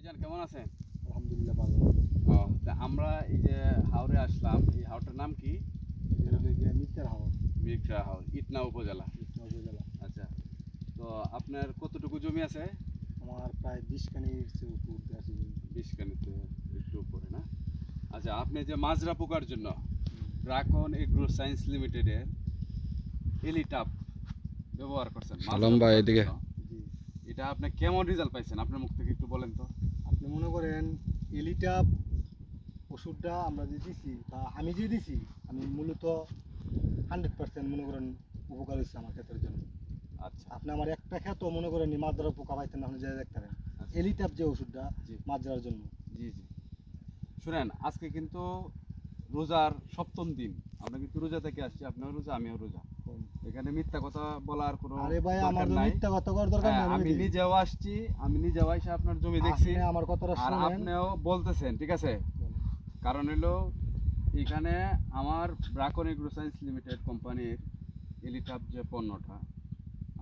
ভাইজান কেমন আছেন? আলহামদুলিল্লাহ ভালো। তা আমরা এই যে হাওরে আসলাম, এই হাওরটার নাম কি? এটা হলো গিয়ে মির্জার হাওর, মিরকা হাওর, ইটনা উপজেলা। কৃষ্ণা উপজেলা। আচ্ছা, তো আপনার কতটুকু জমি আছে? আমার প্রায় 20 খানির চেয়ে উপর আছে জমি। 20 কানিতে একটু উপরে না? আচ্ছা, আপনি যে মাজরা পোকার জন্য ড্রাগন এগ্রো সায়েন্স লিমিটেডের এলিটাপ ব্যবহার করছেন মাজরা সালাম ভাই, পোকার এদিকে। জন্য, জি, এটা আপনি কেমন রেজাল্ট পাইছেন আপনার মুখ থেকে একটু বলেন তো। আপনি মনে করেন এলিটা ওষুধটা আমরা যে দিছি বা আমি যে দিছি, আমি মূলত 100% মনে করেন উপকার হয়েছে আমার ক্ষেতের জন্য। আচ্ছা, আপনি আমার একটা ক্ষেত মনে করেন মাদ্রার পোকা পাইতেন না, আপনি যা দেখতে পারেন আচ্ছা। এলিটাপ যে ওষুধটা জি মাজরার জন্য। জি জি, শুনেন, আজকে কিন্তু রোজার 7ম দিন, আমরা কিন্তু রোজা থেকে আসছি, আপনিও রোজা আমিও রোজা। এখানে মিথ্যা কথা বলার কোনো আরে ভাই, আমার দরকার তো নাই। মিথ্যা কথা করার দরকার হ্যাঁ, নাই। আমি নিজেও আসছি, আমি নিজেও এসে আপনার জমি দেখছি, আপনি আমার কথাটা আর শুনেন। আপনিও বলতেছেন, ঠিক আছে? কারণ হলো এখানে আমার ড্রাগন এগ্রো সায়েন্স লিমিটেড কোম্পানির এলিটাপ যে পণ্যটা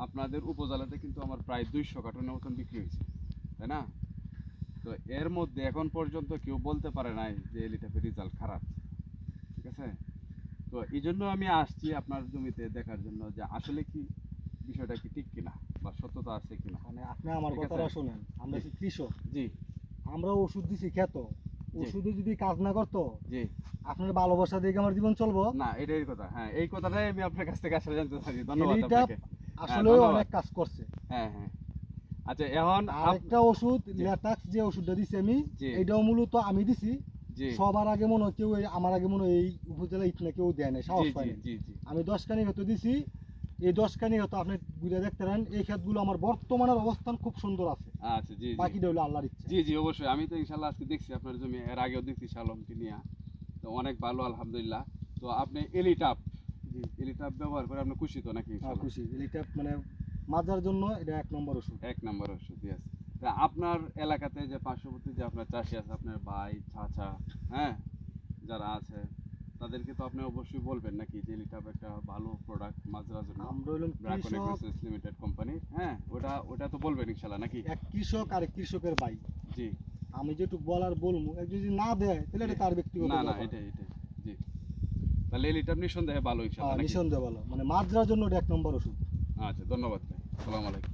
আপনাদের উপজেলাতে কিন্তু আমার প্রায় 200 কার্টনের মতন বিক্রি হয়েছে, তাই না? তো এর মধ্যে এখন পর্যন্ত কেউ বলতে পারে নাই যে এলিটাপের রেজাল্ট খারাপ, ঠিক আছে? তো এই জন্য আমি আসছি আপনার জমিতে দেখার জন্য যে আসলে কি বিষয়টা কি ঠিক কিনা বা সত্যতা আছে কিনা। মানে আপনি আমার ঠিক আছে? কথাটা শুনেন, আমরা জি। কি কৃষক, জি আমরা ওষুধ দিছি খেত, ওষুধে যদি কাজ না করতো জি, আপনার ভালোবাসা দেখে আমার জীবন চলবো? না এটাই কথা, হ্যাঁ এই কথাটাই আমি আপনার কাছ থেকে আসলে জানতে চাই। ধন্যবাদ এলিটা আপনাকে। আসলে ধন্যবাদ। অনেক কাজ করছে। হ্যাঁ হ্যাঁ, আচ্ছা এখন আরেকটা ওষুধ ল্যাটাক্স যে ওষুধটা দিছি আমি, জি। এটাও মূলত আমি দিছি। জি সবার আগে মনে হয় কেউ আমার আগে মনে হয় এই উপজেলা ইটনা কেউ দেয় না, সাহস জি পায় জি না। জি জি, আমি 10 খানি হয়তো দিছি, এই 10 খানি হয়তো আপনি ঘুরে দেখতে পারেন, এই ক্ষেতগুলো আমার বর্তমানের অবস্থান খুব সুন্দর আছে। আচ্ছা জি জি বাকিটা হলো আল্লাহর ইচ্ছা। জি জি, অবশ্যই। আমি তো ইনশাল্লাহ আজকে দেখছি আপনার জমি, এর আগেও দেখছি শালমকে নিয়ে, তো অনেক ভালো আলহামদুলিল্লাহ। তো আপনি এলিটাপ জি, এলিটাপ ব্যবহার করে আপনি খুশি তো নাকি? ইনশাল্লাহ খুশি। এলিটা মানে মাজার জন্য এটা 1 নম্বর ওষুধ। 1 নম্বর ওষুধ, আছে। তা আপনার এলাকাতে যে পার্শ্ববর্তী যে আপনার চাষি আছে, আপনার ভাই চাচা, হ্যাঁ, যারা আছে তাদেরকে তো আপনি অবশ্যই বলবেন নাকি যে এলিটাপ একটা ভালো প্রোডাক্ট মাজরার জন্য, আমরা হইলাম ড্রাগন কৃষক, এগ্রোসেস লিমিটেড কোম্পানি, হ্যাঁ, ওটা তো বলবেন ইনশাল্লাহ নাকি? এক কৃষক আর এক কৃষকের ভাই। জি, আমি যেটুকু বলার বলবো, এক যদি না দেয় তাহলে এটা তার ব্যক্তিগত না না, ব্যাপার। এটাই এটাই, জি। তাহলে এলিটাপ নিঃসন্দেহে ভালো ইনশাল্লাহ নাকি? নিঃসন্দেহে ভালো, মানে মাজরার জন্য এটা 1 নম্বর ওষুধ। আচ্ছা, ধন্যবাদ ভাই, আসসালামু আলাইকুম।